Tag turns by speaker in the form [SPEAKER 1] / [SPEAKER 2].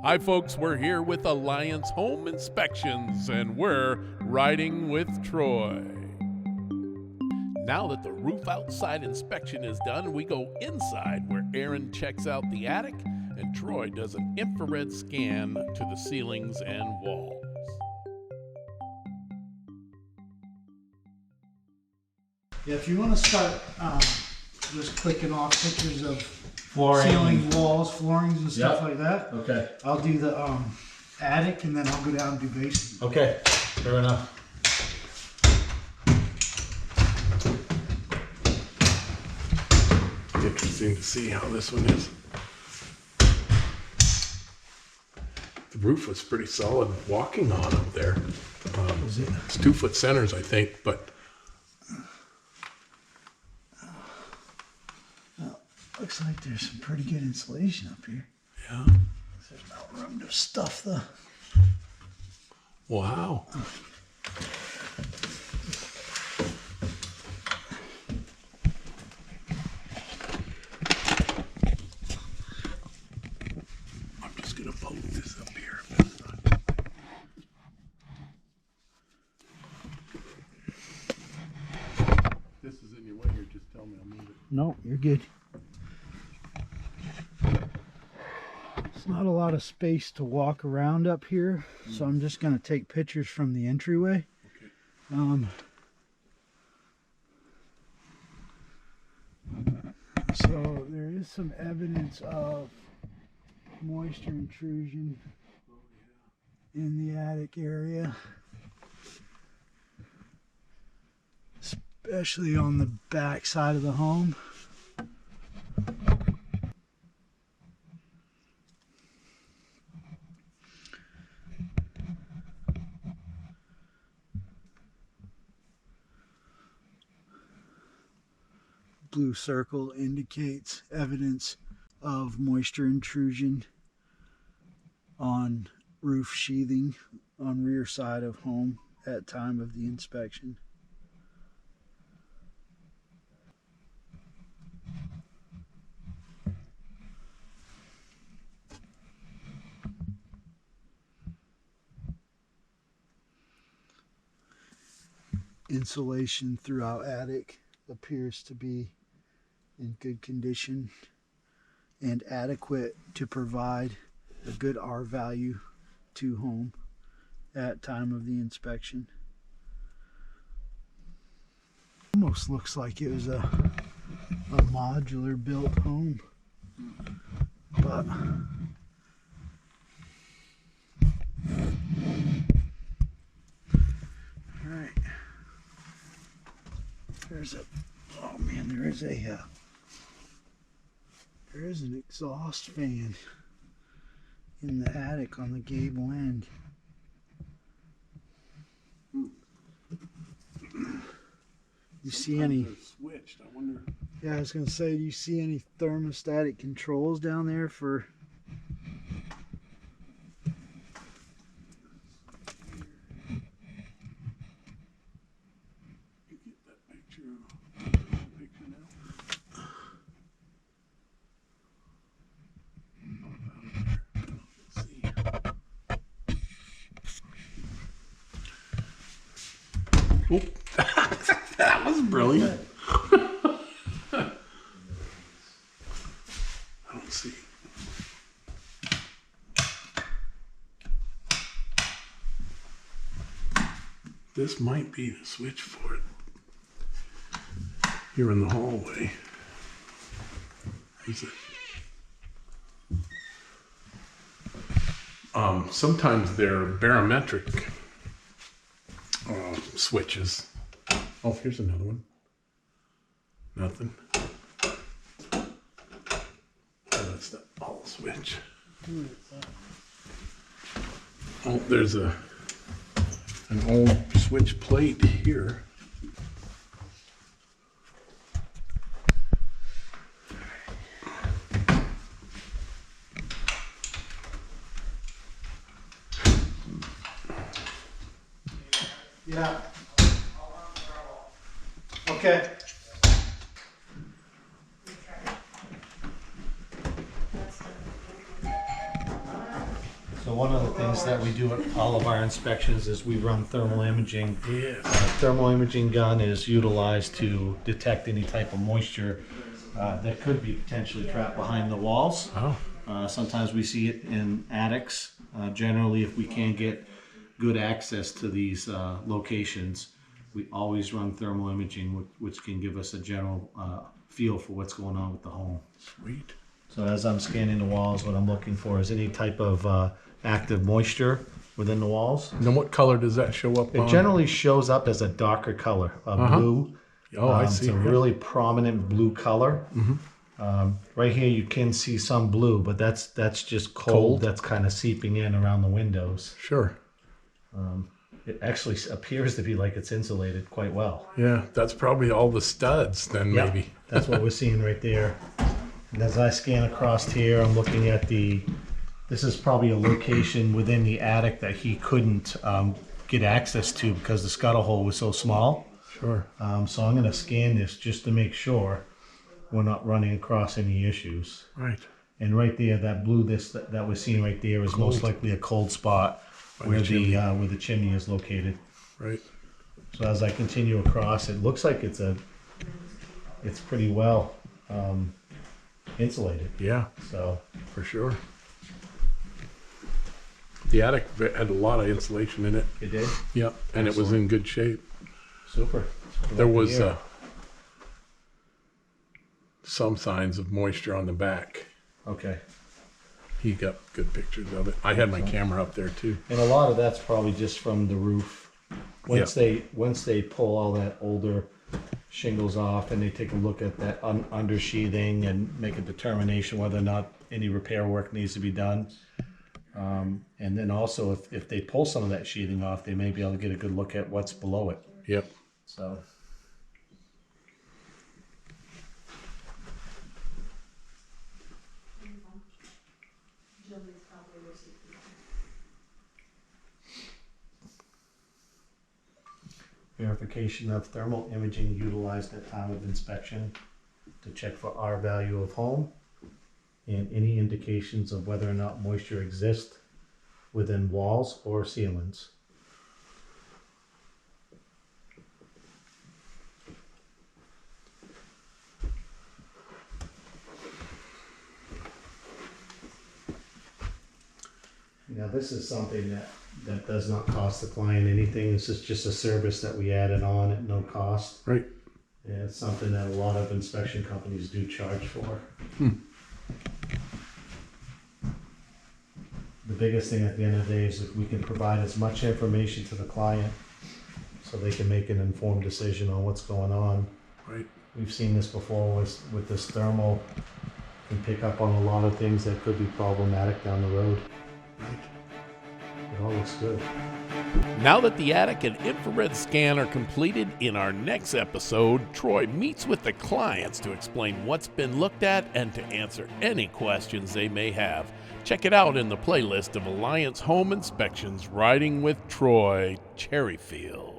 [SPEAKER 1] Hi folks, we're here with Alliance Home Inspections and we're riding with Troy. Now that the roof outside inspection is done, we go inside where Aaron checks out the attic and Troy does an infrared scan to the ceilings and walls.
[SPEAKER 2] Yeah, if you want to start just clicking off pictures of
[SPEAKER 3] flooring,
[SPEAKER 2] ceiling, walls, floorings, and stuff like that.
[SPEAKER 3] Okay.
[SPEAKER 2] I'll do the attic, and then I'll go down and do basement.
[SPEAKER 3] Okay. Fair enough.
[SPEAKER 1] Interesting to see how this one is. The roof was pretty solid walking on up there. It's 2 foot centers, I think, but
[SPEAKER 2] Looks like there's some pretty good insulation up here.
[SPEAKER 1] yeah.
[SPEAKER 2] There's no room to stuff the.
[SPEAKER 1] Wow. I'm just gonna poke this up here. This is in your way here, just tell me, I'll move it.
[SPEAKER 2] No, you're good. It's not a lot of space to walk around up here, so I'm just going to take pictures from the entryway.
[SPEAKER 1] Okay.
[SPEAKER 2] So there is some evidence of moisture intrusion in the attic area, especially on the back side of the home. Blue circle indicates evidence of moisture intrusion on roof sheathing on rear side of home at time of the inspection. Insulation throughout attic appears to be in good condition and adequate to provide a good R value to home at time of the inspection. Almost looks like it was a modular built home, but all right. There's a, oh man, there is an exhaust fan in the attic on the gable end. You see any?
[SPEAKER 1] Switched. I wonder.
[SPEAKER 2] Yeah, I was gonna say, do you see any thermostatic controls down there for?
[SPEAKER 1] You get that picture now. Let's see. Oh, that was brilliant. I don't see. This might be the switch for it. Here in the hallway. Is it? Sometimes they're barometric switches. Oh, here's another one. Nothing. Oh, that's the all switch. Oh, there's an old switch plate here.
[SPEAKER 2] Yeah. Okay.
[SPEAKER 3] So one of the things that we do at all of our inspections is we run thermal imaging.
[SPEAKER 1] Yeah.
[SPEAKER 3] Thermal imaging gun is utilized to detect any type of moisture that could be potentially trapped behind the walls.
[SPEAKER 1] Oh.
[SPEAKER 3] Sometimes we see it in attics. Generally, if we can't get good access to these locations, we always run thermal imaging, which can give us a general feel for what's going on with the home.
[SPEAKER 1] Sweet.
[SPEAKER 3] So as I'm scanning the walls, what I'm looking for is any type of active moisture within the walls.
[SPEAKER 1] And then what color does that show up
[SPEAKER 3] It
[SPEAKER 1] on?
[SPEAKER 3] generally shows up as a darker color, blue.
[SPEAKER 1] Oh, I see.
[SPEAKER 3] It's a really prominent blue color. Right here you can see some blue, but that's just cold. That's kind of seeping in around the windows.
[SPEAKER 1] Sure.
[SPEAKER 3] It actually appears to be like it's insulated quite well.
[SPEAKER 1] Yeah, that's probably all the studs then,
[SPEAKER 3] Yeah,
[SPEAKER 1] maybe.
[SPEAKER 3] that's what we're seeing right there. And as I scan across here, I'm looking at this is probably a location within the attic that he couldn't get access to because the scuttle hole was so small.
[SPEAKER 1] Sure.
[SPEAKER 3] So I'm going to scan this just to make sure we're not running across any issues.
[SPEAKER 1] Right.
[SPEAKER 3] And right there, that blue that we're seeing right there is most likely a cold spot where the chimney is located.
[SPEAKER 1] Right.
[SPEAKER 3] So as I continue across, it looks like it's pretty well insulated.
[SPEAKER 1] Yeah,
[SPEAKER 3] So
[SPEAKER 1] for sure. The attic had a lot of insulation in it.
[SPEAKER 3] it did.
[SPEAKER 1] Yep, and it was in good shape.
[SPEAKER 3] Super.
[SPEAKER 1] There was some signs of moisture on the back.
[SPEAKER 3] Okay.
[SPEAKER 1] He got good pictures of it. I had my camera up there too.
[SPEAKER 3] And a lot of that's probably just from the roof. Once they pull all that older shingles off and they take a look at that undersheathing and make a determination whether or not any repair work needs to be done. And then also if they pull some of that sheathing off, they may be able to get a good look at what's below it.
[SPEAKER 1] Yep.
[SPEAKER 3] So. Verification of thermal imaging utilized at time of inspection to check for R value of home and any indications of whether or not moisture exists within walls or ceilings. Now this is something that does not cost the client anything. This is just a service that we added on at no cost.
[SPEAKER 1] Right.
[SPEAKER 3] And it's something that a lot of inspection companies do charge for. The biggest thing at the end of the day is if we can provide as much information to the client so they can make an informed decision on what's going on.
[SPEAKER 1] Right.
[SPEAKER 3] We've seen this before with this thermal, can pick up on a lot of things that could be problematic down the road.
[SPEAKER 1] Right.
[SPEAKER 3] It all looks good.
[SPEAKER 1] Now that the attic and infrared scan are completed, in our next episode, Troy meets with the clients to explain what's been looked at and to answer any questions they may have. Check it out in the playlist of Alliance Home Inspections Riding with Troy, Cherryfield.